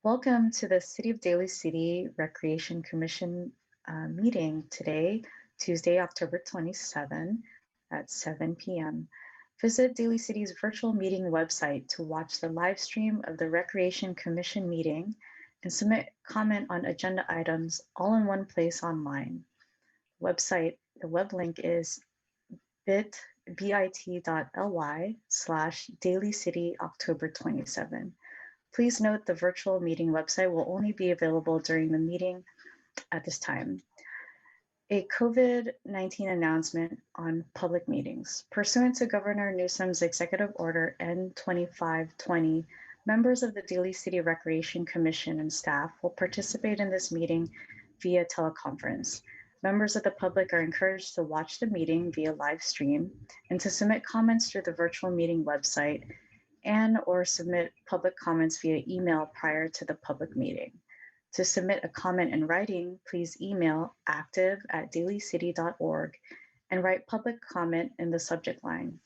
Welcome to the City of Daly City Recreation Commission meeting today, Tuesday, October 27 at 7 p.m. Visit Daly City's virtual meeting website to watch the live stream of the Recreation Commission meeting and submit comment on agenda items all in one place online. The web link is bit.ly/Daly City October 27. Please note the virtual meeting website will only be available during the meeting at this time. A COVID-19 announcement on public meetings. Pursuant to Governor Newsom's Executive Order N2520, members of the Daly City Recreation Commission and staff will participate in this meeting via teleconference. Members of the public are encouraged to watch the meeting via live stream and to submit comments through the virtual meeting website and/or submit public comments via email prior to the public meeting. To submit a comment in writing, please email active@dalycity.org and write public comment in the subject line.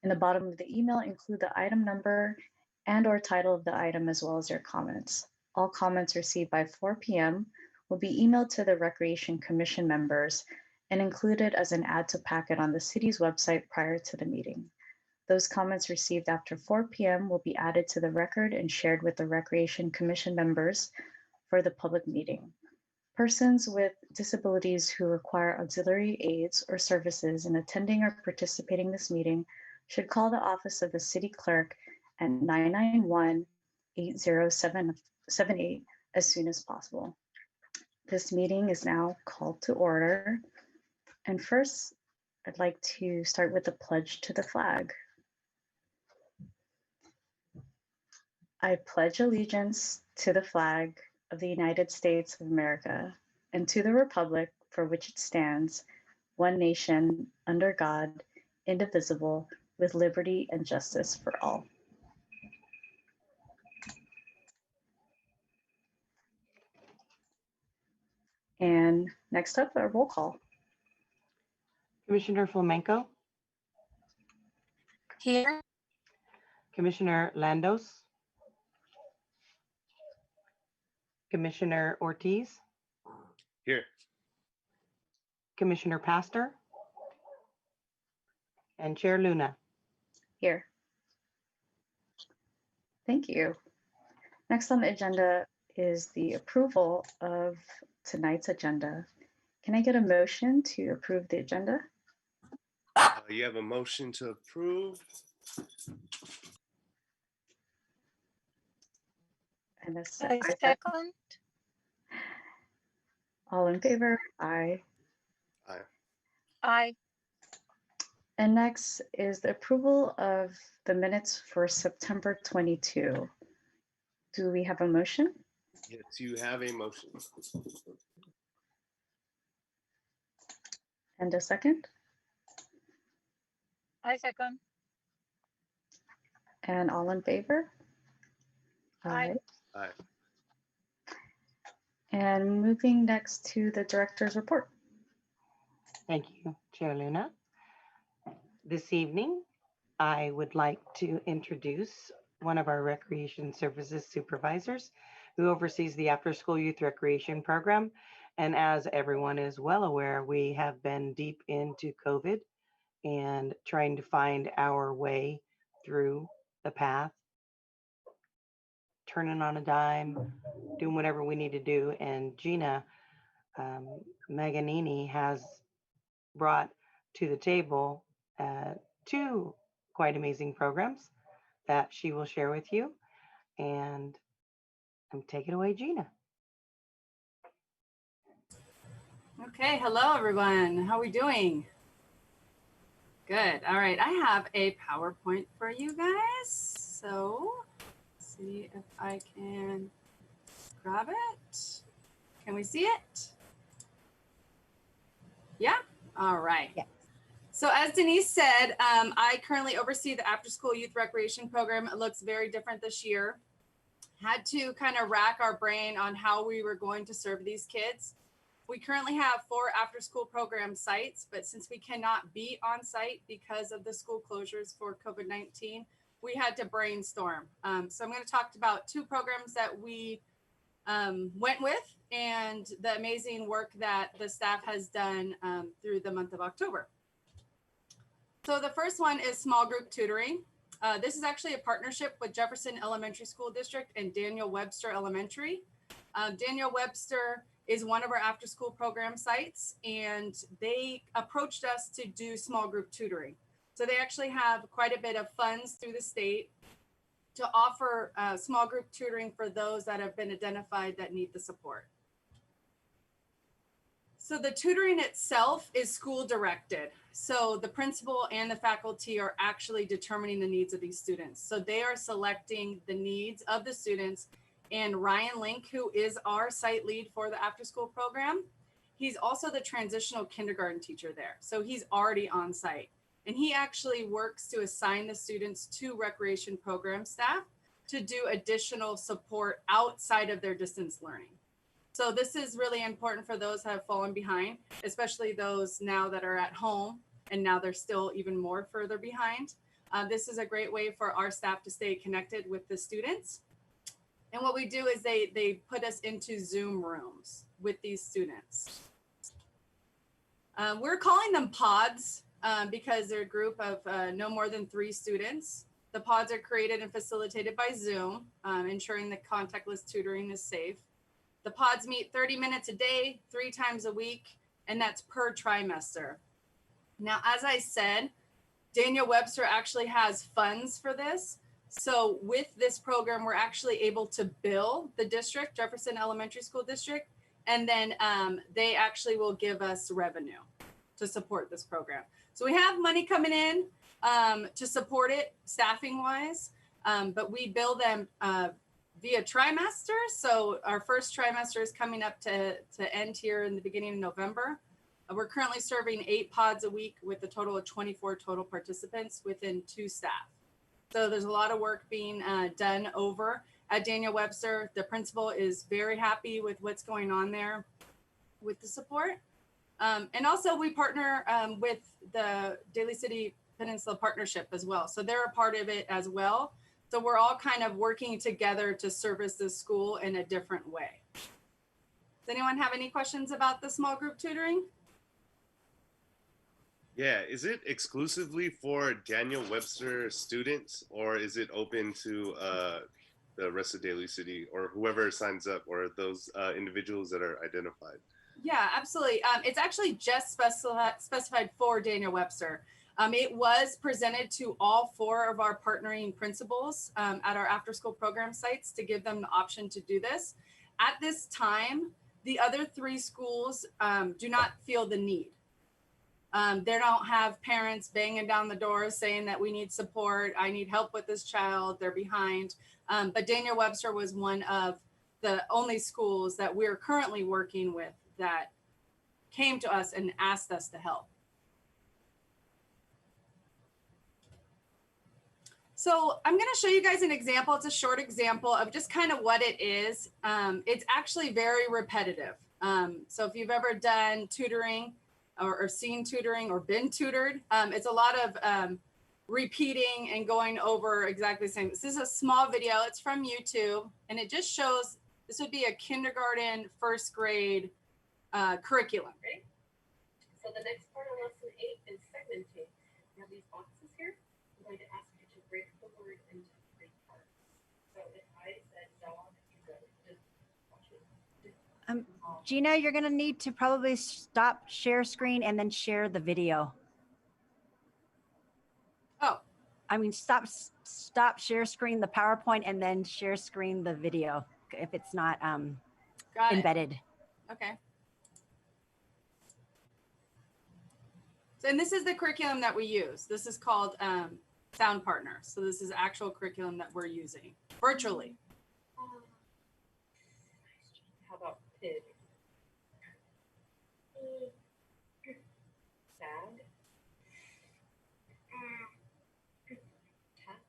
In the bottom of the email, include the item number and/or title of the item as well as your comments. All comments received by 4 p.m. will be emailed to the Recreation Commission members and included as an add to packet on the city's website prior to the meeting. Those comments received after 4 p.m. will be added to the record and shared with the Recreation Commission members for the public meeting. Persons with disabilities who require auxiliary aids or services in attending or participating in this meeting should call the office of the city clerk at 991-8078 as soon as possible. This meeting is now called to order. And first, I'd like to start with the pledge to the flag. I pledge allegiance to the flag of the United States of America and to the republic for which it stands, one nation, under God, indivisible, with liberty and justice for all. And next up, a roll call. Commissioner Flamenco, Here. Commissioner Landos, Commissioner Ortiz, Here. Commissioner Pastor, and Chair Luna. Here. Thank you. Next on the agenda is the approval of tonight's agenda. Can I get a motion to approve the agenda? You have a motion to approve. And a I second. second. All in favor? Aye. Aye. Aye. And next is the approval of the minutes for September 22. Do we have a motion? Yes, you have a motion. And a second? I second. And all in favor? Aye. Aye. And moving next to the director's report. Thank you, Chair Luna. This evening, I would like to introduce one of our Recreation Services supervisors who oversees the after-school youth recreation program. And as everyone is well aware, we have been deep into COVID and trying to find our way through the path, turning on a dime, doing whatever we need to do. And Gina Maganini has brought to the table two quite amazing programs that she will share with you. And take it away, Gina. Okay, hello everyone. How are we doing? Good. All right, I have a PowerPoint for you guys. So, let's see if I can grab it. Can we see it? Yeah? All right. Yeah. So as Denise said, I currently oversee the after school youth recreation program. It looks very different this year. Had to kind of rack our brain on how we were going to serve these kids. We currently have 4 after school program sites, but since we cannot be on site because of the school closures for COVID-19, we had to brainstorm. So I'm going to talk about 2 programs that we went with, and the amazing work that the staff has done through the month of October. So the first one is small group tutoring. This is actually a partnership with Jefferson Elementary School District and Daniel Webster Elementary. Daniel Webster is one of our after school program sites, and they approached us to do small group tutoring. So they actually have quite a bit of funds through the state to offer small group tutoring for those that have been identified that need the support. So the tutoring itself is school directed. So the principal and the faculty are actually determining the needs of these students. So they are selecting the needs of the students. And Ryan Link, who is our site lead for the after school program, he's also the transitional kindergarten teacher there. So he's already on site. And he actually works to assign the students to recreation program staff to do additional support outside of their distance learning. So this is really important for those that have fallen behind, especially those now that are at home and now they're still even more further behind. This is a great way for our staff to stay connected with the students. And what we do is they put us into Zoom rooms with these students. We're calling them pods because they're a group of no more than 3 students. The pods are created and facilitated by Zoom, ensuring that contactless tutoring is safe. The pods meet 30 minutes a day, 3 times a week, and that's per trimester. Now, as I said, Daniel Webster actually has funds for this. So with this program, we're actually able to bill the district, Jefferson Elementary School District, and then they actually will give us revenue to support this program. So we have money coming in to support it staffing wise, but we bill them via trimester. So our first trimester is coming up to end here in the beginning of November. We're currently serving 8 pods a week with a total of 24 total participants within 2 staff. So there's a lot of work being done over at Daniel Webster. The principal is very happy with what's going on there with the support. And also we partner with the Daly City Peninsula Partnership as well. So they're a part of it as well. So we're all kind of working together to service the school in a different way. Does anyone have any questions about the small group tutoring? Yeah, is it exclusively for Daniel Webster students, or is it open to the rest of Daly City, or whoever signs up, or those individuals that are identified? Yeah, absolutely. It's actually just specified for Daniel Webster. It was presented to all 4 of our partnering principals at our after school program sites to give them the option to do this. At this time, the other 3 schools do not feel the need. They don't have parents banging down the doors saying that we need support, I need help with this child, they're behind. But Daniel Webster was one of the only schools that we're currently working with that came to us and asked us to help. So I'm going to show you guys an example. It's a short example of just kind of what it is. It's actually very repetitive. So if you've ever done tutoring or seen tutoring or been tutored, it's a lot of repeating and going over exactly the same. This is a small video. It's from YouTube, and it just shows, this would be a kindergarten, 1st grade curriculum. Ready? So the next part of lesson 8 is segmenting. You have these boxes here. I'm going to ask you to break the word into 3 parts. So if I said dog, you go, just watch it. Gina, you're going to need to probably stop share screen and then share the video. Oh, I mean, stop share screen the PowerPoint and then share screen the video if it's not got it. embedded. Okay. So, and this is the curriculum that we use. This is called Sound Partner. So this is actual curriculum that we're using virtually. How about pig? Sad. Tack.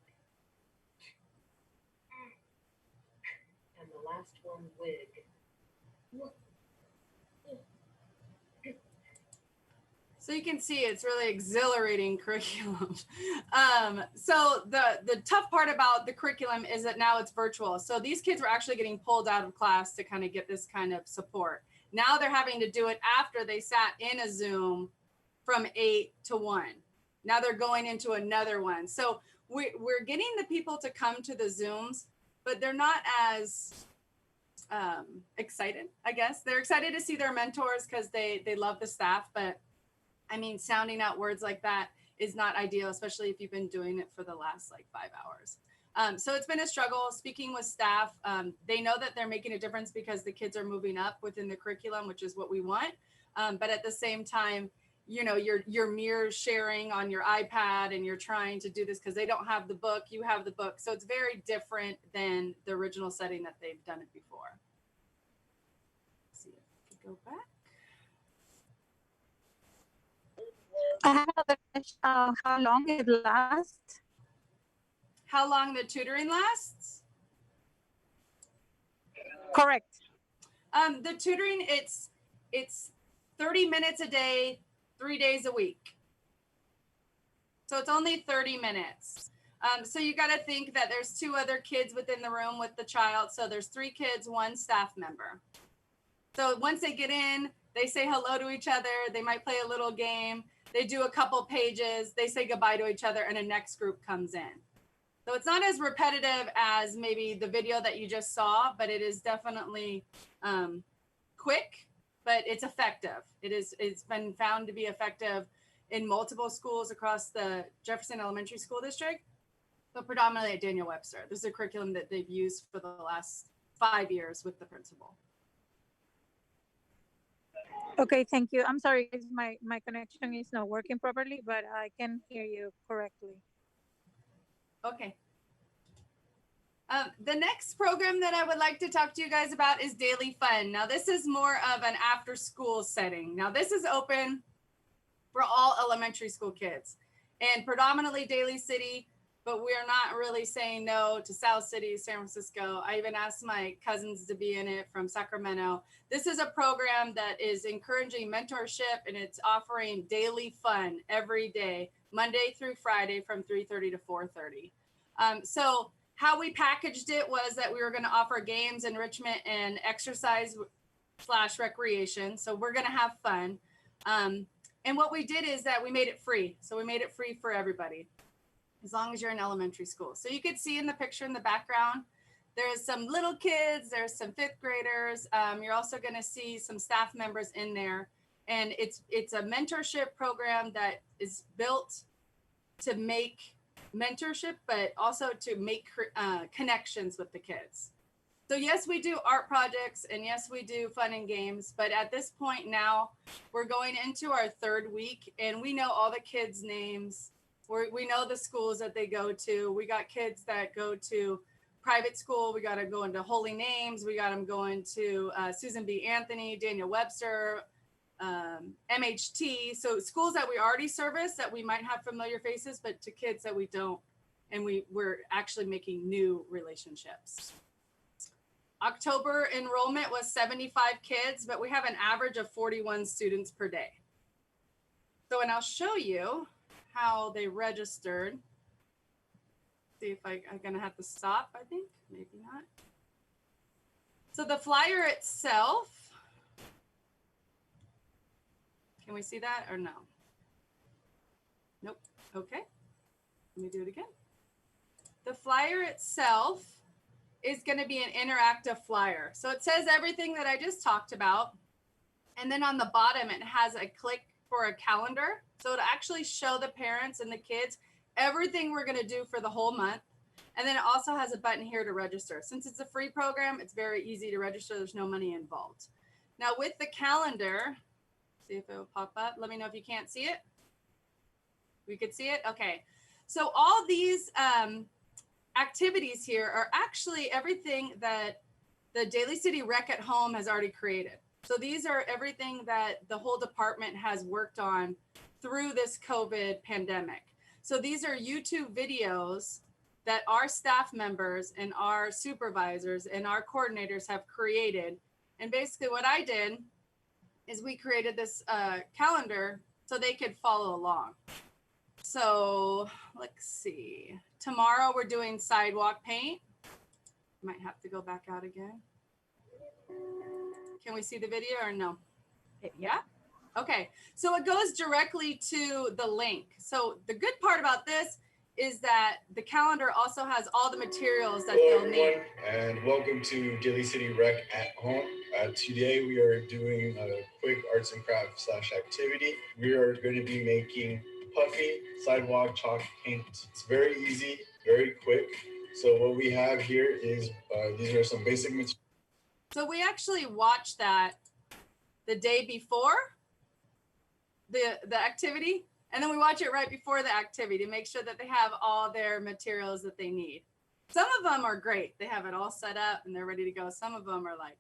And the last one, wig. So So you can see it's really exhilarating curriculum. So the tough part about the curriculum is that now it's virtual. So these kids were actually getting pulled out of class to kind of get this kind of support. Now they're having to do it after they sat in a Zoom from 8 to 1. Now they're going into another one. So we're getting the people to come to the Zooms, but they're not as excited, I guess. They're excited to see their mentors because they love the staff, but I mean, sounding out words like that is not ideal, especially if you've been doing it for the last like 5 hours. So it's been a struggle speaking with staff. They know that they're making a difference because the kids are moving up within the curriculum, which is what we want. But at the same time, you know, you're mirror sharing on your iPad and you're trying to do this because they don't have the book, you have the book. So it's very different than the original setting that they've done it before. Let's see if we go back. I have another question. How long it lasts? How long the tutoring lasts? Correct. The tutoring, it's 30 minutes a day, 3 days a week. So it's only 30 minutes. So you got to think that there's 2 other kids within the room with the child. So there's 3 kids, 1 staff member. So once they get in, they say hello to each other. They might play a little game. They do a couple pages. They say goodbye to each other and a next group comes in. So it's not as repetitive as maybe the video that you just saw, but it is definitely quick, but it's effective. It's been found to be effective in multiple schools across the Jefferson Elementary School District, but predominantly at Daniel Webster. This is a curriculum that they've used for the last 5 years with the principal. Okay, thank you. I'm sorry, guys, my connection is not working properly, but I can hear you correctly. Okay. The next program that I would like to talk to you guys about is Daily Fun. Now, this is more of an after-school setting. Now, this is open for all elementary school kids and predominantly Daly City, but we are not really saying no to South City, San Francisco. I even asked my cousins to be in it from Sacramento. This is a program that is encouraging mentorship and it's offering daily fun every day, Monday through Friday from 3:30 to 4:30. So how we packaged it was that we were going to offer games, enrichment, and exercise / recreation. So we're going to have fun. And what we did is that we made it free. So we made it free for everybody, as long as you're in elementary school. So you could see in the picture in the background, there's some little kids, there's some 5th graders. You're also going to see some staff members in there. And it's a mentorship program that is built to make mentorship, but also to make connections with the kids. So yes, we do art projects and yes, we do fun and games, but at this point now we're going into our 3rd week and we know all the kids' names. We know the schools that they go to. We got kids that go to private school. We got them going to Holy Names. We got them going to Susan B. Anthony, Daniel Webster, MHT. So schools that we already service that we might have familiar faces, but to kids that we don't. And we're actually making new relationships. October enrollment was 75 kids, but we have an average of 41 students per day. So, and I'll show you how they registered. See if I'm gonna have to stop, I think, maybe not. So the flyer itself, can we see that or no? Nope, okay, let me do it again. The flyer itself is gonna be an interactive flyer. So it says everything that I just talked about. And then on the bottom, it has a click for a calendar. So it'll actually show the parents and the kids everything we're gonna do for the whole month. And then it also has a button here to register. Since it's a free program, it's very easy to register. There's no money involved. Now with the calendar, see if it will pop up. Let me know if you can't see it. We could see it, okay. So all these activities here are actually everything that the Daly City Rec at Home has already created. So these are everything that the whole department has worked on through this COVID pandemic. So these are YouTube videos that our staff members and our supervisors and our coordinators have created. And basically what I did is we created this calendar so they could follow along. So let's see. Tomorrow we're doing sidewalk paint. Might have to go back out again. Can we see the video or no? Yeah. Okay. So it goes directly to the link. So the good part about this is that the calendar also has all the materials that they'll need. And welcome to Daly City Rec at Home. Today we are doing a quick arts and crafts / activity. We are going to be making puffy sidewalk chalk paint. It's very easy, very quick. So what we have here is, these are some basic materials. So we actually watched that the day before the activity, and then we watch it right before the activity to make sure that they have all their materials that they need. Some of them are great. They have it all set up and they're ready to go. Some of them are like,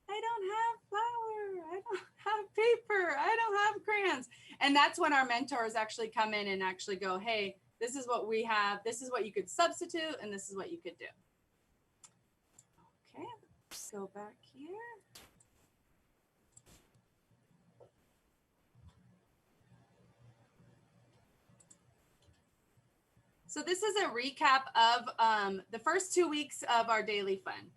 I don't have flour, I don't have paper, I don't have crayons. And that's when our mentors actually come in and actually go, hey, this is what we have, this is what you could substitute, and this is what you could do. Okay, let's go back here. So this is a recap of the first 2 weeks of our daily fun.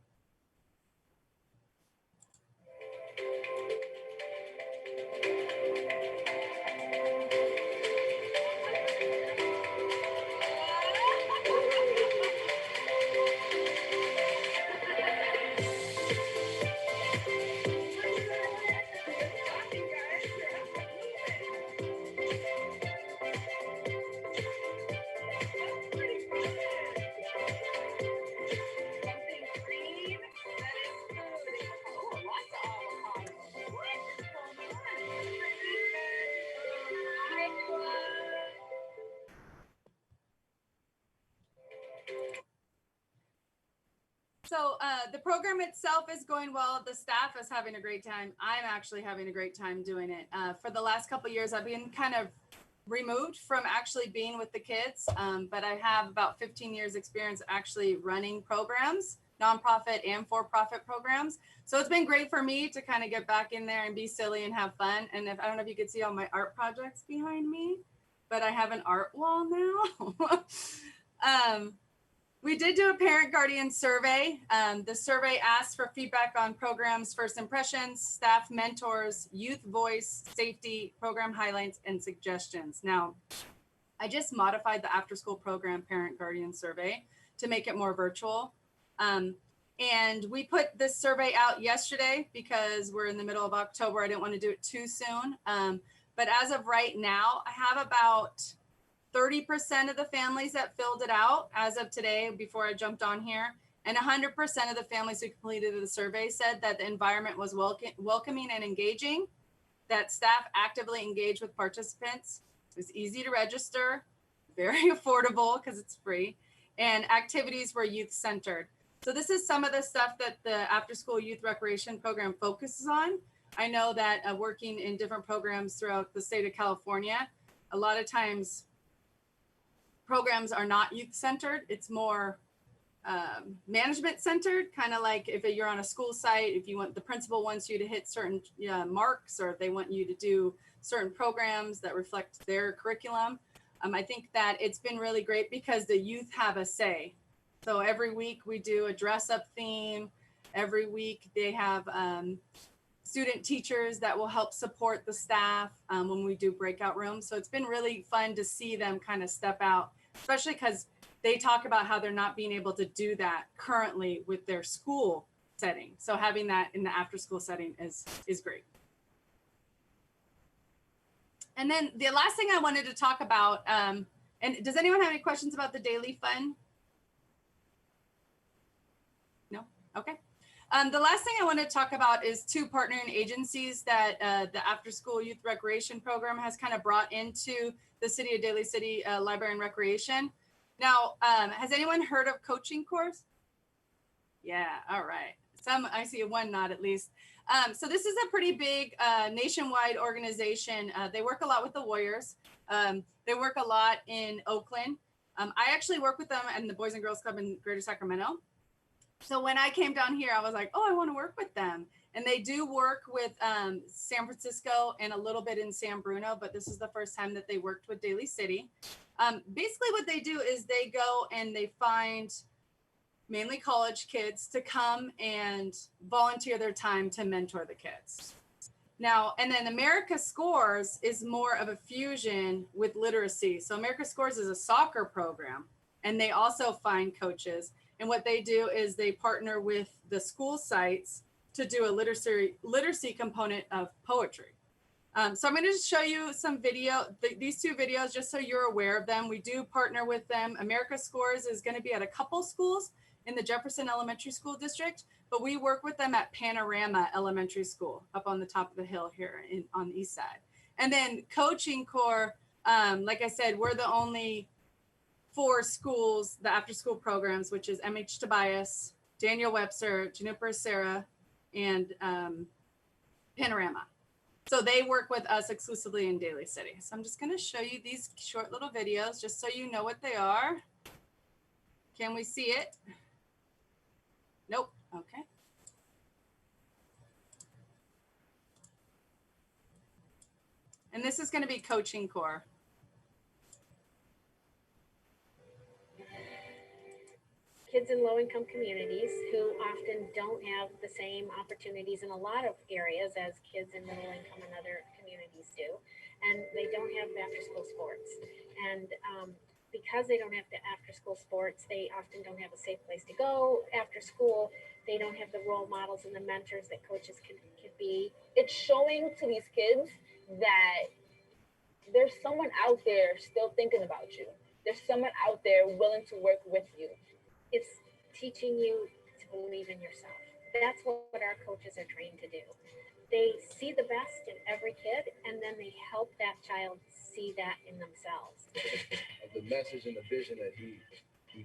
So the program itself is going well. The staff is having a great time. I'm actually having a great time doing it. For the last couple of years, I've been kind of removed from actually being with the kids, but I have about 15 years experience actually running programs, nonprofit and for-profit programs. So it's been great for me to kind of get back in there and be silly and have fun. And I don't know if you could see all my art projects behind me, but I have an art wall now. We did do a parent guardian survey. The survey asked for feedback on programs, first impressions, staff mentors, youth voice, safety, program highlights, and suggestions. Now, I just modified the after school program parent guardian survey to make it more virtual. And we put this survey out yesterday because we're in the middle of October. I didn't want to do it too soon. But as of right now, I have about 30% of the families that filled it out as of today before I jumped on here. And 100% of the families who completed the survey said that the environment was welcoming and engaging, that staff actively engaged with participants. It was easy to register, very affordable because it's free, and activities were youth-centered. So this is some of the stuff that the after-school youth recreation program focuses on. I know that working in different programs throughout the state of California, a lot of times programs are not youth-centered. It's more management-centered, kind of like if you're on a school site, if you want, the principal wants you to hit certain marks, or if they want you to do certain programs that reflect their curriculum. I think that it's been really great because the youth have a say. So every week we do a dress-up theme. Every week they have student teachers that will help support the staff when we do breakout rooms. So it's been really fun to see them kind of step out, especially because they talk about how they're not being able to do that currently with their school setting. So having that in the after school setting is great. And then the last thing I wanted to talk about, and does anyone have any questions about the daily fun? No? Okay. The last thing I want to talk about is two partnering agencies that the After School Youth Recreation Program has kind of brought into the City of Daly City Library and Recreation. Now, has anyone heard of Coaching Course? Yeah, all right. Some, I see one nod at least. So this is a pretty big nationwide organization. They work a lot with the Warriors. They work a lot in Oakland. I actually work with them and the Boys and Girls Club in Greater Sacramento. So when I came down here, I was like, oh, I want to work with them. And they do work with San Francisco and a little bit in San Bruno, but this is the first time that they worked with Daly City. Basically what they do is they go and they find mainly college kids to come and volunteer their time to mentor the kids. Now, and then America Scores is more of a fusion with literacy. So America Scores is a soccer program, and they also find coaches. And what they do is they partner with the school sites to do a literacy component of poetry. So I'm going to show you some these two videos, just so you're aware of them. We do partner with them. America Scores is going to be at a couple schools in the Jefferson Elementary School District, but we work with them at Panorama Elementary School up on the top of the hill here on the east side. And then Coaching Corps, like I said, we're the only 4 schools, the after school programs, which is MH Tobias, Daniel Webster, Juniper Serra, and Panorama. So they work with us exclusively in Daly City. So I'm just going to show you these short little videos just so you know what they are. Can we see it? Nope. Okay. And this is going to be Coaching Corps. Kids in low-income communities who often don't have the same opportunities in a lot of areas as kids in middle-income and other communities do, and they don't have after-school sports. And because they don't have the after-school sports, they often don't have a safe place to go after school. They don't have the role models and the mentors that coaches could be. It's showing to these kids that there's someone out there still thinking about you. There's someone out there willing to work with you. It's teaching you to believe in yourself. That's what our coaches are trained to do. They see the best in every kid, and then they help that child see that in themselves. The message and the vision that he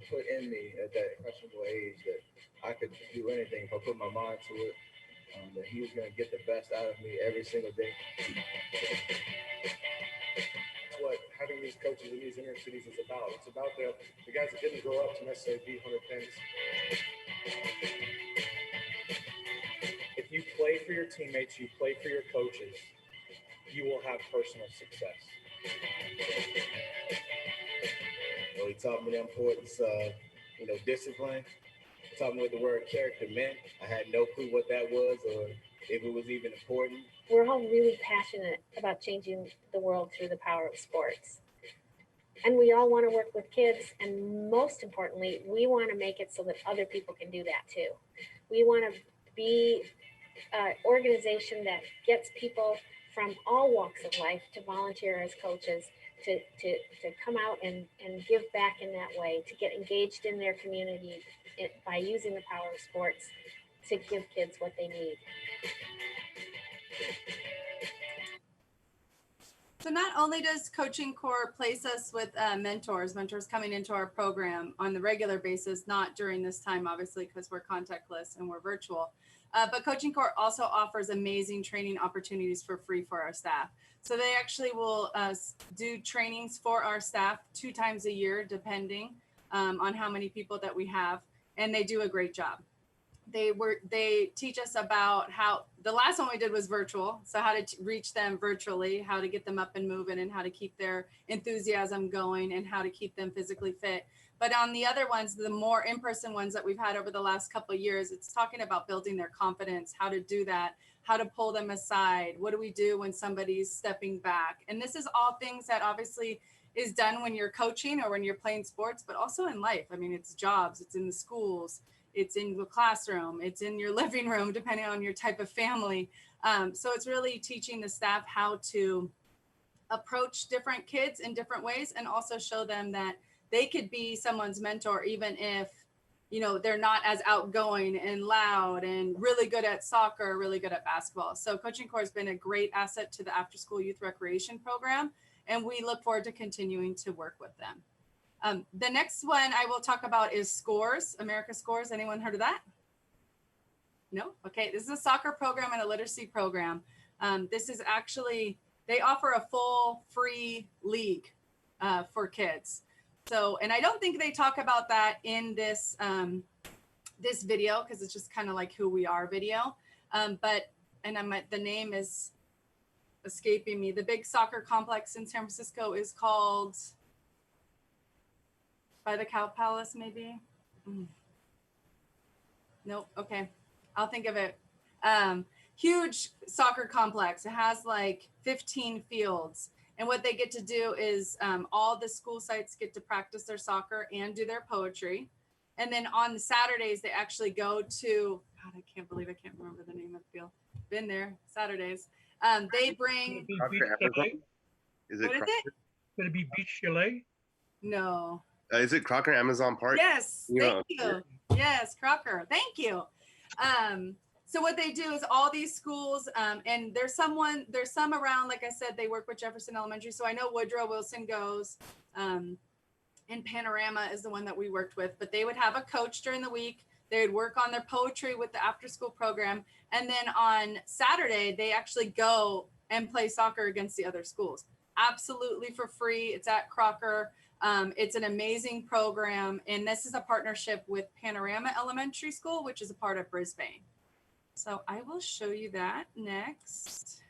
put in me at that questionable age, that I could do anything if I put my mind to it, that he was going to get the best out of me every single day. What having these coaches in these inner cities is about. It's about the guys that didn't grow up to necessarily be 100 pins. If you play for your teammates, you play for your coaches, you will have personal success. Well, he taught me the importance of, discipline. He taught me what the word character meant. I had no clue what that was or if it was even important. We're all really passionate about changing the world through the power of sports. And we all want to work with kids. And most importantly, we want to make it so that other people can do that too. We want to be an organization that gets people from all walks of life to volunteer as coaches, to come out and give back in that way, to get engaged in their community by using the power of sports to give kids what they need. So not only does Coaching Corps place us with mentors coming into our program on the regular basis, not during this time, obviously, because we're contactless and we're virtual, but Coaching Corps also offers amazing training opportunities for free for our staff. So they actually will do trainings for our staff 2 times a year, depending on how many people that we have, and they do a great job. They teach us about how, the last one we did was virtual. So how to reach them virtually, how to get them up and moving, and how to keep their enthusiasm going, and how to keep them physically fit. But on the other ones, the more in-person ones that we've had over the last couple of years, it's talking about building their confidence, how to do that, how to pull them aside. What do we do when somebody's stepping back? And this is all things that obviously is done when you're coaching or when you're playing sports, but also in life. I mean, it's jobs, it's in the schools, it's in the classroom, it's in your living room, depending on your type of family. So it's really teaching the staff how to approach different kids in different ways, and also show them that they could be someone's mentor, even if, they're not as outgoing and loud and really good at soccer, really good at basketball. So Coaching Corps has been a great asset to the after school youth recreation program, and we look forward to continuing to work with them. The next one I will talk about is Scores, America Scores. Anyone heard of that? No? Okay, this is a soccer program and a literacy program. This is actually, they offer a full free league for kids. So, and I don't think they talk about that in this, this video, because it's just kind of like who we are video. The name is escaping me. The big soccer complex in San Francisco is called by the Cow Palace, maybe. Nope. Okay, I'll think of it. Huge soccer complex. It has like 15 fields. And what they get to do is all the school sites get to practice their soccer and do their poetry. And then on Saturdays, they actually go to, God, I can't believe I can't remember the name of the field. Been there, Saturdays. They bring, Is it what is it? Going to be Beach Chalet? No. Is it Crocker Amazon Park? Yes, thank you. Yes, Crocker, thank you. So what they do is all these schools, and there's some around, like I said, they work with Jefferson Elementary. So I know Woodrow Wilson goes, and Panorama is the one that we worked with, but they would have a coach during the week. They would work on their poetry with the after school program. And then on Saturday, they actually go and play soccer against the other schools. Absolutely for free. It's at Crocker. It's an amazing program. And this is a partnership with Panorama Elementary School, which is a part of Brisbane. So I will show you that next.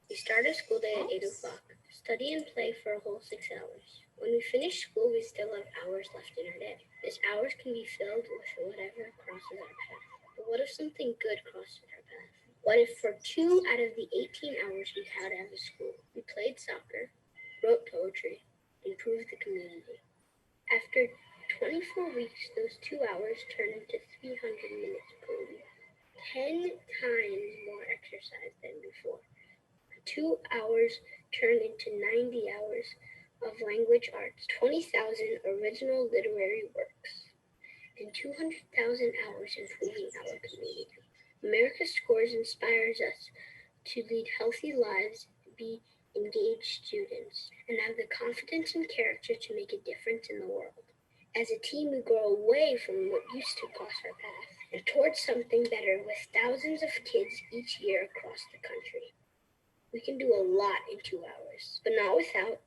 We start our school day at 8 o'clock, study and play for a whole 6 hours. When we finish school, we still have hours left in our day. These hours can be filled with whatever crosses our path. But what if something good crosses our path? What if for 2 out of the 18 hours we had as a school, we played soccer, wrote poetry, improved the community? After 24 weeks, those 2 hours turn into 300 minutes per week. 10 times more exercise than before. 2 hours turn into 90 hours of language arts, 20,000 original literary works, and 200,000 hours improving our community. America Scores inspires us to lead healthy lives, be engaged students, and have the confidence and character to make a difference in the world. As a team, we grow away from what used to cross our path and towards something better with thousands of kids each year across the country. We can do a lot in 2 hours, but not without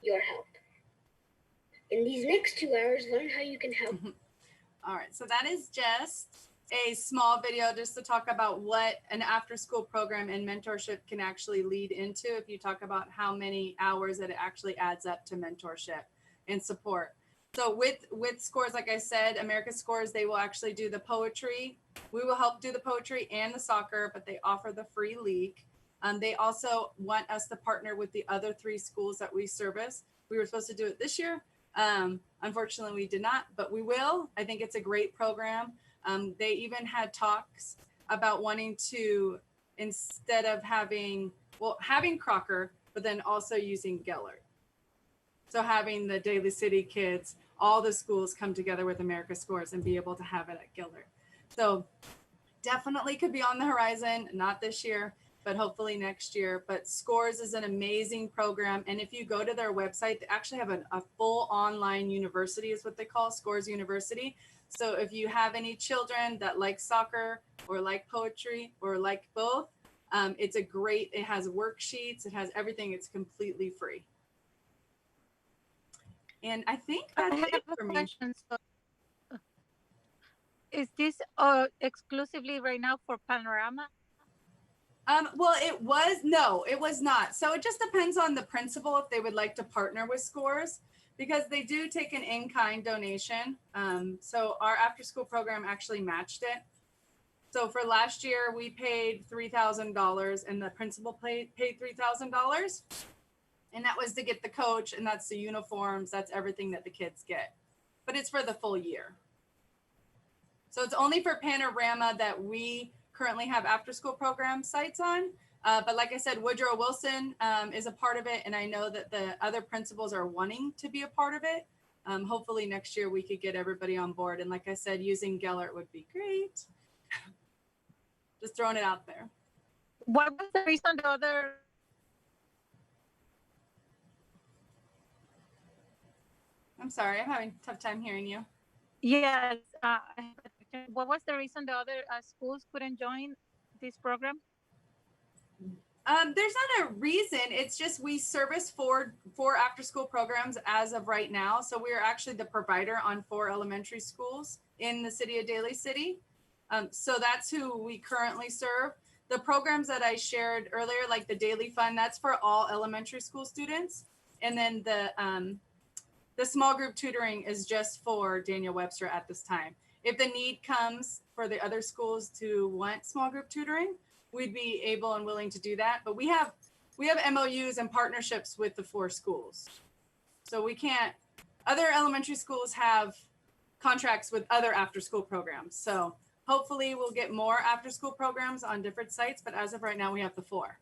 your help. In these next 2 hours, learn how you can help. All right, so that is just a small video just to talk about what an after-school program and mentorship can actually lead into if you talk about how many hours that it actually adds up to mentorship and support. So with Scores, like I said, America Scores, they will actually do the poetry. We will help do the poetry and the soccer, but they offer the free league. They also want us to partner with the other 3 schools that we service. We were supposed to do it this year. Unfortunately, we did not, but we will. I think it's a great program. They even had talks about wanting to, instead of having Crocker, but then also using Gellert. So having the Daly City kids, all the schools come together with America Scores and be able to have it at Gellert. So definitely could be on the horizon, not this year, but hopefully next year. But Scores is an amazing program. And if you go to their website, they actually have a full online university is what they call Scores University. So if you have any children that like soccer or like poetry or like both, it has worksheets, it has everything. It's completely free. And I think that's it for me. So, is this exclusively right now for Panorama? Well, it was not. So it just depends on the principal if they would like to partner with Scores, because they do take an in-kind donation. So our after-school program actually matched it. So for last year, we paid $3,000 and the principal paid $3,000. And that was to get the coach, and that's the uniforms, that's everything that the kids get. But it's for the full year. So it's only for Panorama that we currently have after-school program sites on. But like I said, Woodrow Wilson is a part of it, and I know that the other principals are wanting to be a part of it. Hopefully next year we could get everybody on board. And like I said, using Gellert would be great. Just throwing it out there. What was the reason the other? I'm sorry, I'm having a tough time hearing you. Yes, I have a question. What was the reason the other schools couldn't join this program? There's not a reason. It's just we service four after school programs as of right now. So we are actually the provider on 4 elementary schools in the city of Daly City. So that's who we currently serve. The programs that I shared earlier, like the Daily Fund, that's for all elementary school students. And then the small group tutoring is just for Daniel Webster at this time. If the need comes for the other schools to want small group tutoring, we'd be able and willing to do that. But we have MOUs and partnerships with the 4 schools. So we can't, other elementary schools have contracts with other after school programs. So hopefully we'll get more after school programs on different sites, but as of right now, we have the 4.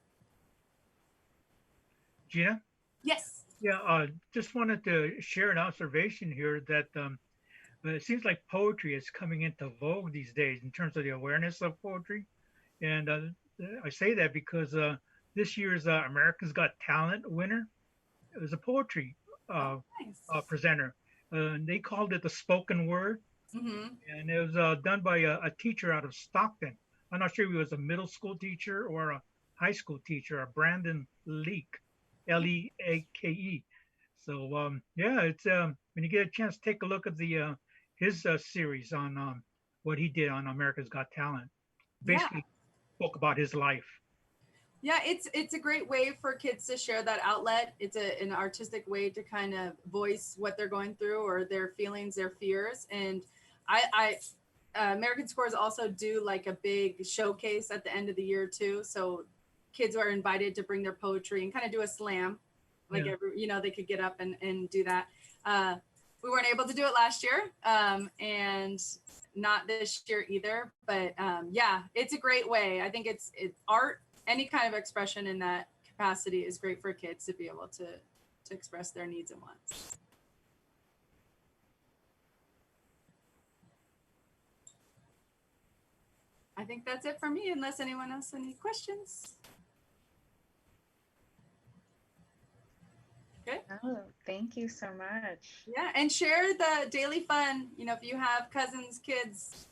Gina? Yes. Yeah, just wanted to share an observation here that it seems like poetry is coming into vogue these days in terms of the awareness of poetry. And I say that because this year's America's Got Talent winner was a poetry Nice. presenter. They called it the spoken word. Mm-hmm. And it was done by a teacher out of Stockton. I'm not sure if he was a middle school teacher or a high school teacher, Brandon Leake, Leake. So yeah, it's when you get a chance, take a look at the his series on what he did on America's Got Talent. Basically, spoke about his life. Yeah, it's a great way for kids to share that outlet. It's an artistic way to kind of voice what they're going through or their feelings, their fears. And American Scores also do like a big showcase at the end of the year too. So kids are invited to bring their poetry and kind of do a slam. Like, they could get up and do that. We weren't able to do it last year and not this year either. But yeah, it's a great way. I think it's art. Any kind of expression in that capacity is great for kids to be able to express their needs and wants. I think that's it for me, unless anyone else has any questions. Okay. Oh, thank you so much. Yeah, and share the Daily Fun. You know, if you have cousins, kids,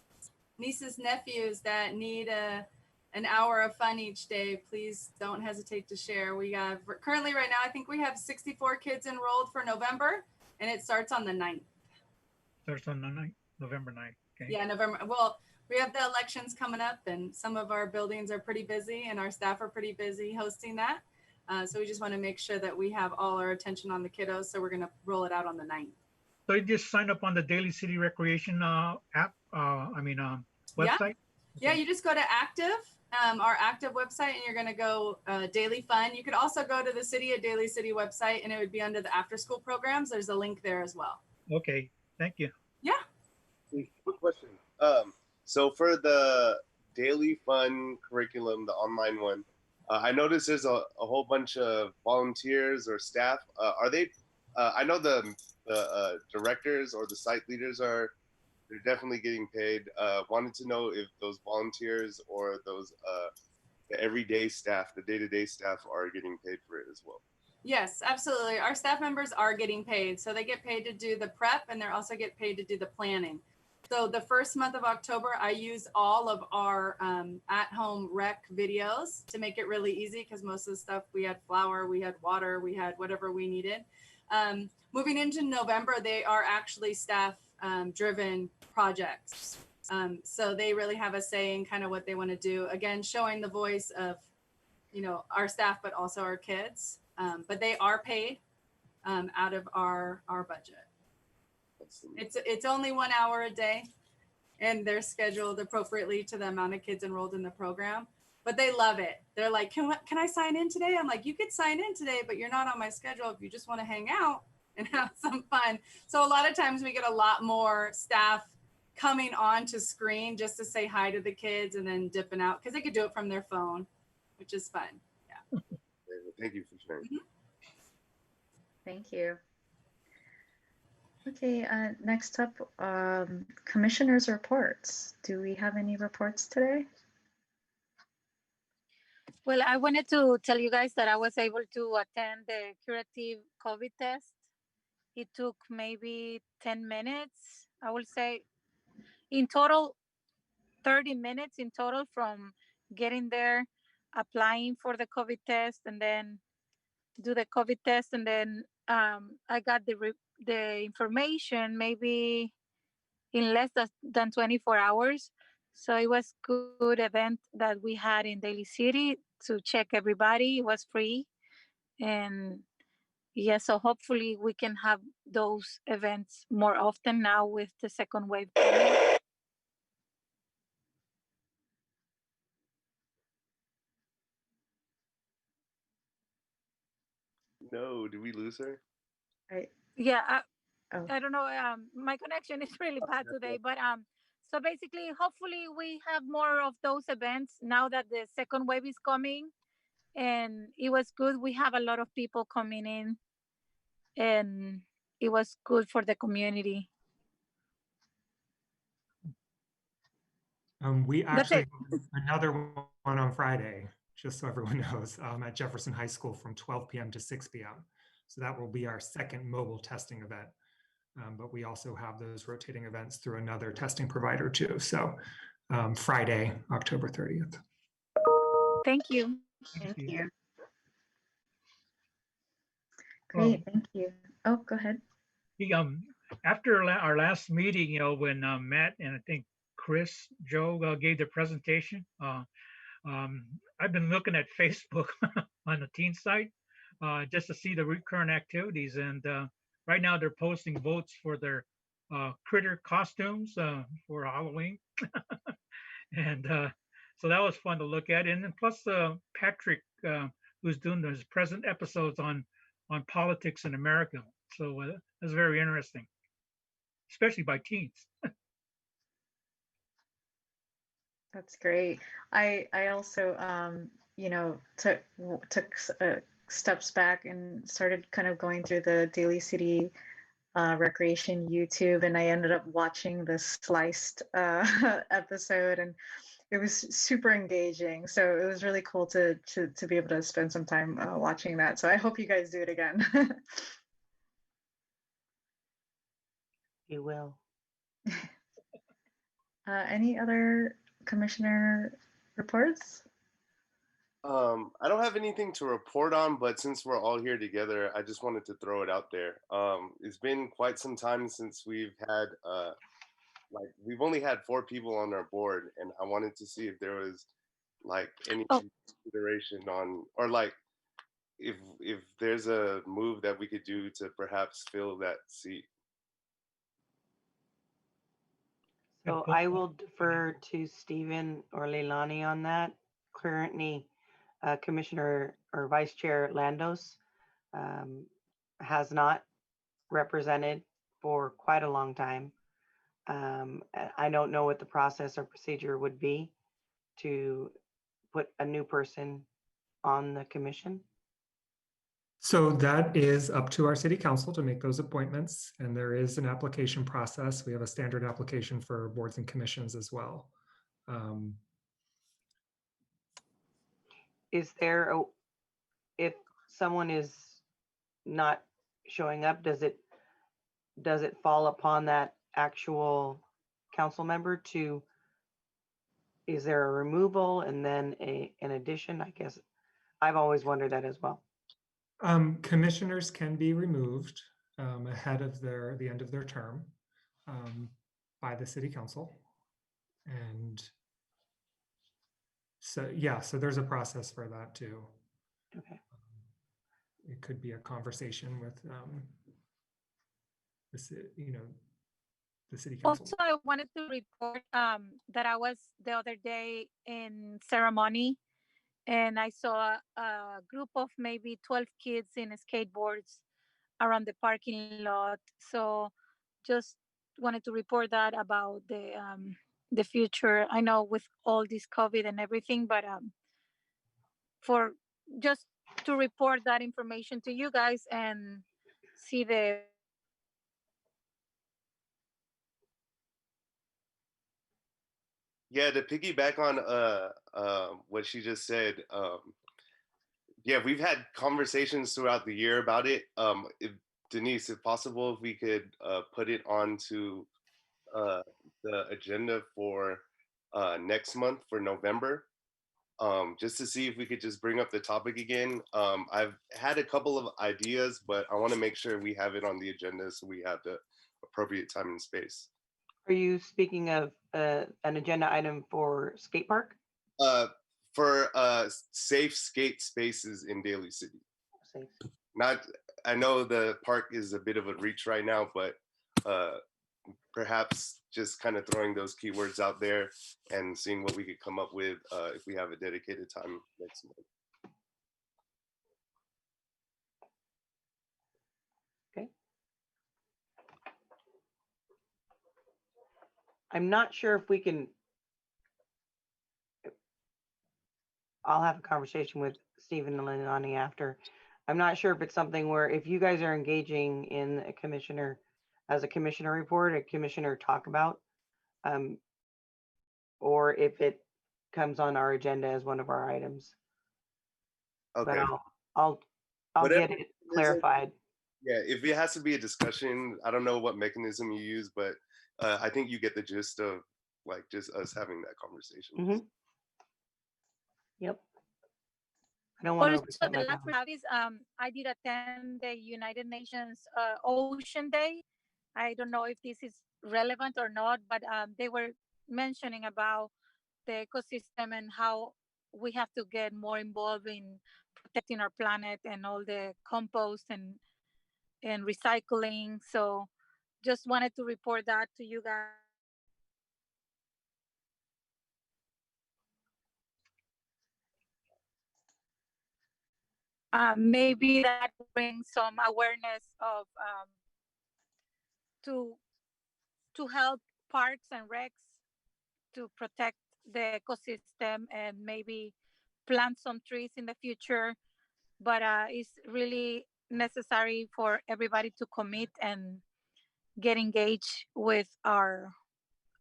nieces, nephews that need an hour of fun each day, please don't hesitate to share. We have currently right now, I think we have 64 kids enrolled for November, and it starts on the 9th. Starts on the 9th, November 9th. Okay. Yeah, November. Well, we have the elections coming up, and some of our buildings are pretty busy, and our staff are pretty busy hosting that. So we just want to make sure that we have all our attention on the kiddos. So we're going to roll it out on the 9th. So you just sign up on the Daly City Recreation app, website? Yeah, you just go to our active website, and you're going to go Daily Fun. You could also go to the City of Daly City website, and it would be under the after school programs. There's a link there as well. Okay, thank you. Yeah. Quick question. So for the Daily Fun curriculum, the online one, I noticed there's a whole bunch of volunteers or staff. Are they? I know the directors or the site leaders they're definitely getting paid. Wanted to know if those volunteers or those the everyday staff, the day-to-day staff, are getting paid for it as well. Yes, absolutely. Our staff members are getting paid. So they get paid to do the prep, and they're also get paid to do the planning. So the first month of October, I use all of our at-home rec videos to make it really easy, because most of the stuff, we had flour, we had water, we had whatever we needed. Moving into November, they are actually staff driven projects. So they really have a say in kind of what they want to do. Again, showing the voice of, our staff, but also our kids. But they are paid out of our budget. It's only 1 hour a day, and they're scheduled appropriately to the amount of kids enrolled in the program. But they love it. They're like, can I sign in today? I'm like, you could sign in today, but you're not on my schedule if you just want to hang out and have some fun. So a lot of times we get a lot more staff coming onto screen just to say hi to the kids and then dipping out, because they could do it from their phone, which is fun. Yeah. Thank you for sharing. Mm-hmm. Thank you. Okay, next up, commissioners' reports. Do we have any reports today? Well, I wanted to tell you guys that I was able to attend the curative COVID test. It took maybe 10 minutes, I will say. In total, 30 minutes in total from getting there, applying for the COVID test, and then do the COVID test, and then I got the information maybe in less than 24 hours. So it was good event that we had in Daly City to check everybody. It was free, and yeah, so hopefully we can have those events more often now with the second wave coming. No, did we lose her? Right. Yeah, Oh, I don't know. My connection is really bad today, but so basically, hopefully, we have more of those events now that the second wave is coming, and it was good. We have a lot of people coming in, and it was good for the community. We That's actually it. have another one on Friday, just so everyone knows, at Jefferson High School from 12 p.m. to 6 p.m. So that will be our second mobile testing event. But we also have those rotating events through another testing provider too. So Friday, October 30th. Thank you. thank you. Great, thank you. Oh, go ahead. After our last meeting, when Matt and I think Chris, Joe gave the presentation, I've been looking at Facebook on the teen site just to see the current activities. And right now they're posting votes for their critter costumes for Halloween. And so that was fun to look at. And then plus Patrick, who's doing those present episodes on politics in America. So that's very interesting, especially by teens. That's great. I also took steps back and started kind of going through the Daly City Recreation YouTube, and I ended up watching the sliced episode, and it was super engaging. So it was really cool to be able to spend some time watching that. So I hope you guys do it again. You will. Any other commissioner reports? I don't have anything to report on, but since we're all here together, I just wanted to throw it out there. It's been quite some time since we've had, we've only had 4 people on our board, and I wanted to see if there was any consideration on, or if there's a move that we could do to perhaps fill that seat. So I will defer to Stephen or Leilani on that. Currently, Commissioner or Vice Chair Landos has not represented for quite a long time. I don't know what the process or procedure would be to put a new person on the commission. So that is up to our city council to make those appointments. And there is an application process. We have a standard application for boards and commissions as well. Is there if someone is not showing up, does it fall upon that actual council member to, is there a removal and then an addition? I guess I've always wondered that as well. Commissioners can be removed ahead of the end of their term by the city council. And so, yeah, so there's a process for that too. Okay. It could be a conversation with the city council. Also, I wanted to report that I was the other day in ceremony, and I saw a group of maybe 12 kids in skateboards around the parking lot. So just wanted to report that about the future. I know with all this COVID and everything, but for just to report that information to you guys and see the Yeah, to piggyback on what she just said, yeah, we've had conversations throughout the year about it. Denise, if possible, if we could put it onto the agenda for next month for November, just to see if we could just bring up the topic again. I've had a couple of ideas, but I want to make sure we have it on the agenda so we have the appropriate time and space. Are you speaking of an agenda item for skate park? For safe skate spaces in Daly City. Safe. Not, I know the park is a bit of a reach right now, but perhaps just kind of throwing those keywords out there and seeing what we could come up with if we have a dedicated time next month. Okay. I'm not sure if we can, I'll have a conversation with Stephen and Lenani after. I'm not sure if it's something where if you guys are engaging in a commissioner, as a commissioner report, a commissioner talk about, or if it comes on our agenda as one of our items. Okay. But I'll Whatever get it clarified. Yeah, if it has to be a discussion, I don't know what mechanism you use, but I think you get the gist of like just us having that conversation. Mm-hmm. Yep. I don't want to Also, the last part is I did attend the United Nations Ocean Day. I don't know if this is relevant or not, but they were mentioning about the ecosystem and how we have to get more involved in protecting our planet and all the compost and recycling. So just wanted to report that to you guys. Maybe that will bring some awareness of to help parks and recs to protect the ecosystem and maybe plant some trees in the future. But it's really necessary for everybody to commit and get engaged with our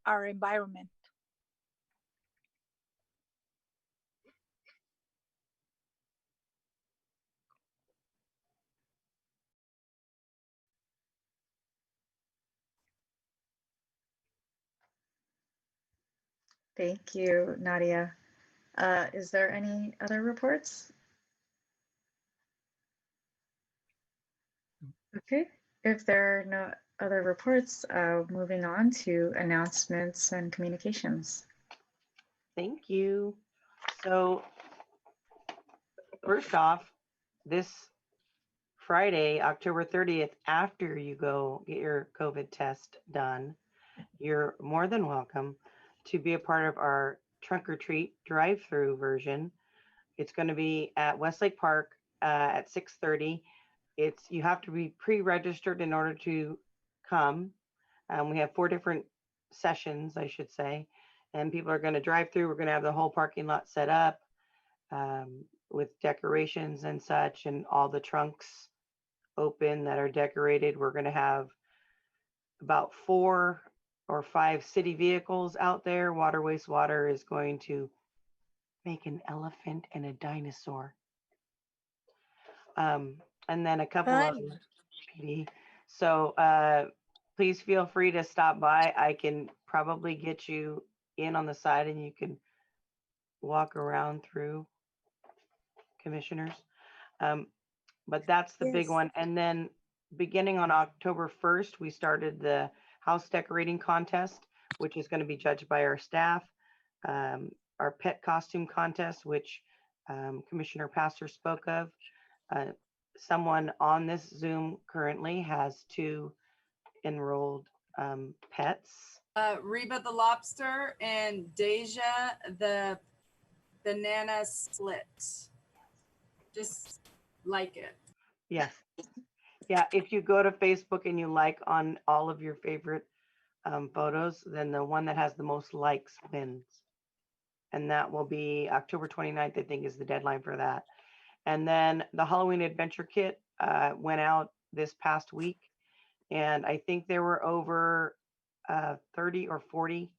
environment. Thank you, Nadia. Is there any other reports? Okay, if there are no other reports, moving on to announcements and communications. Thank you. So first off, this Friday, October 30th, after you go get your COVID test done, you're more than welcome to be a part of our trunk or treat drive-through version. It's going to be at Westlake Park at 6:30. You have to be pre-registered in order to come. We have 4 different sessions, I should say, and people are going to drive through. We're going to have the whole parking lot set up with decorations and such, and all the trunks open that are decorated. We're going to have about 4 or 5 city vehicles out there. Water Wastewater is going to make an elephant and a dinosaur. And then a couple of PD. So please feel free to stop by. I can probably get you in on the side and you can walk around through, commissioners. But that's the big one. And then beginning on October 1st, we started the house decorating contest, which is going to be judged by our staff. Our pet costume contest, which Commissioner Pastor spoke of. Someone on this Zoom currently has 2 enrolled pets. Reba the lobster and Deja the banana split. Just like it. Yes. Yeah, if you go to Facebook and you like on all of your favorite photos, then the one that has the most likes wins. And that will be October 29th, I think, is the deadline for that. And then the Halloween Adventure Kit went out this past week. And I think there were over 30 or 40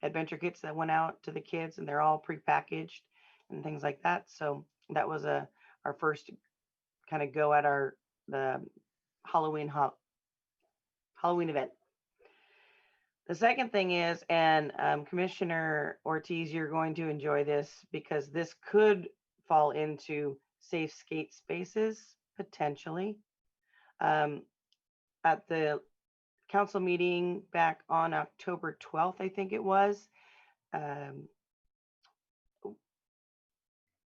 adventure kits that went out to the kids, and they're all prepackaged and things like that. So that was our first kind of go at the Halloween event. The second thing is, and Commissioner Ortiz, you're going to enjoy this because this could fall into safe skate spaces potentially. At the council meeting back on October 12th, I think it was,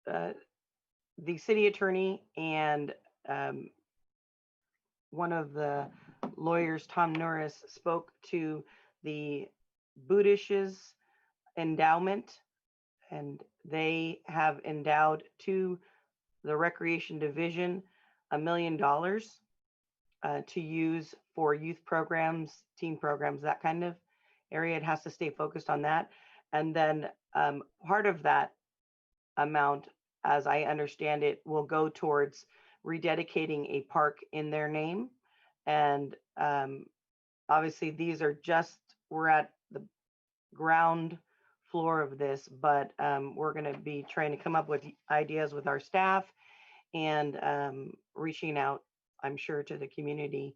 the city attorney and one of the lawyers, Tom Norris, spoke to the Budish's endowment, and they have endowed to the Recreation Division $1 million to use for youth programs, teen programs, that kind of area. It has to stay focused on that. And then part of that amount, as I understand it, will go towards rededicating a park in their name. And obviously these are just, we're at the ground floor of this, but we're going to be trying to come up with ideas with our staff and reaching out, I'm sure, to the community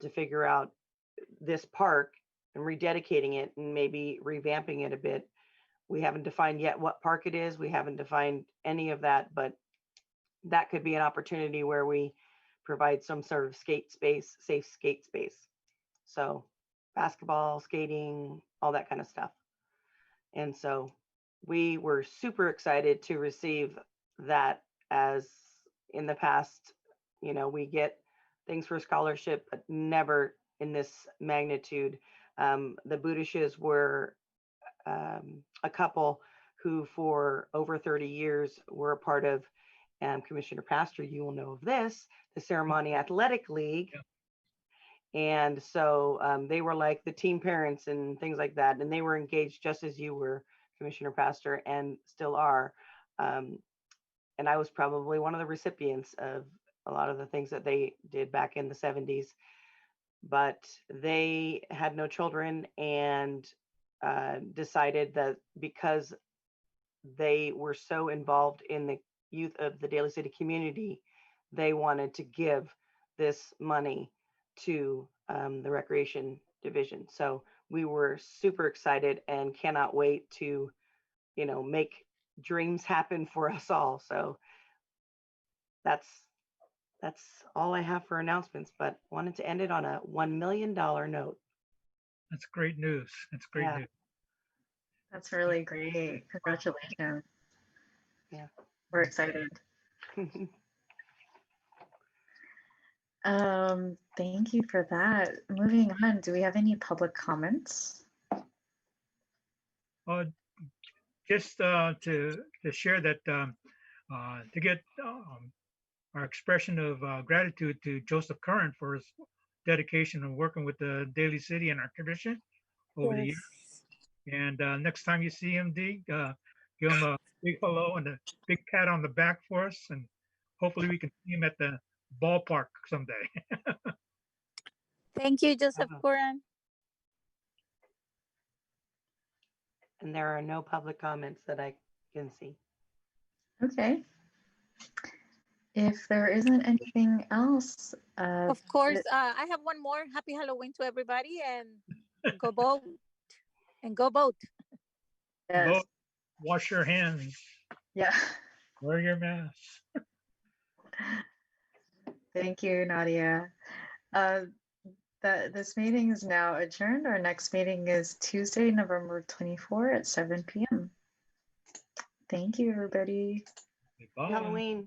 to figure out this park and rededicating it and maybe revamping it a bit. We haven't defined yet what park it is. We haven't defined any of that, but that could be an opportunity where we provide some sort of skate space, safe skate space. So basketball, skating, all that kind of stuff. And so we were super excited to receive that, as in the past, you know, we get things for scholarship, but never in this magnitude. The Budishes were a couple who for over 30 years were a part of, Commissioner Pastor, you will know of this, the Ceremony Athletic League. Yeah. And so they were like the team parents and things like that. And they were engaged just as you were, Commissioner Pastor, and still are. And I was probably one of the recipients of a lot of the things that they did back in the 70s. But they had no children and decided that because they were so involved in the youth of the Daly City community, they wanted to give this money to the Recreation Division. So we were super excited and cannot wait to, you know, make dreams happen for us all. So that's all I have for announcements, but wanted to end it on a $1 million note. That's great news. That's great Yeah. news. That's really great. Congratulations. Yeah. We're excited. Thank you for that. Moving on, do we have any public comments? Just to share that, to get our expression of gratitude to Joseph Curran for his dedication and working with the Daly City and our commission over the years. And next time you see him, Dee, give him a big hello and a big pat on the back for us. And hopefully we can see him at the ballpark someday. Thank you, Joseph Curran. And there are no public comments that I can see. Okay. If there isn't anything else, Of course, I have one more. Happy Halloween to everybody, and go vote. And go vote. Yes. Vote, wash your hands. Yeah. Wear your mask. Thank you, Nadia. This meeting is now adjourned. Our next meeting is Tuesday, November 24 at 7 p.m. Thank you, everybody. Bye. Halloween.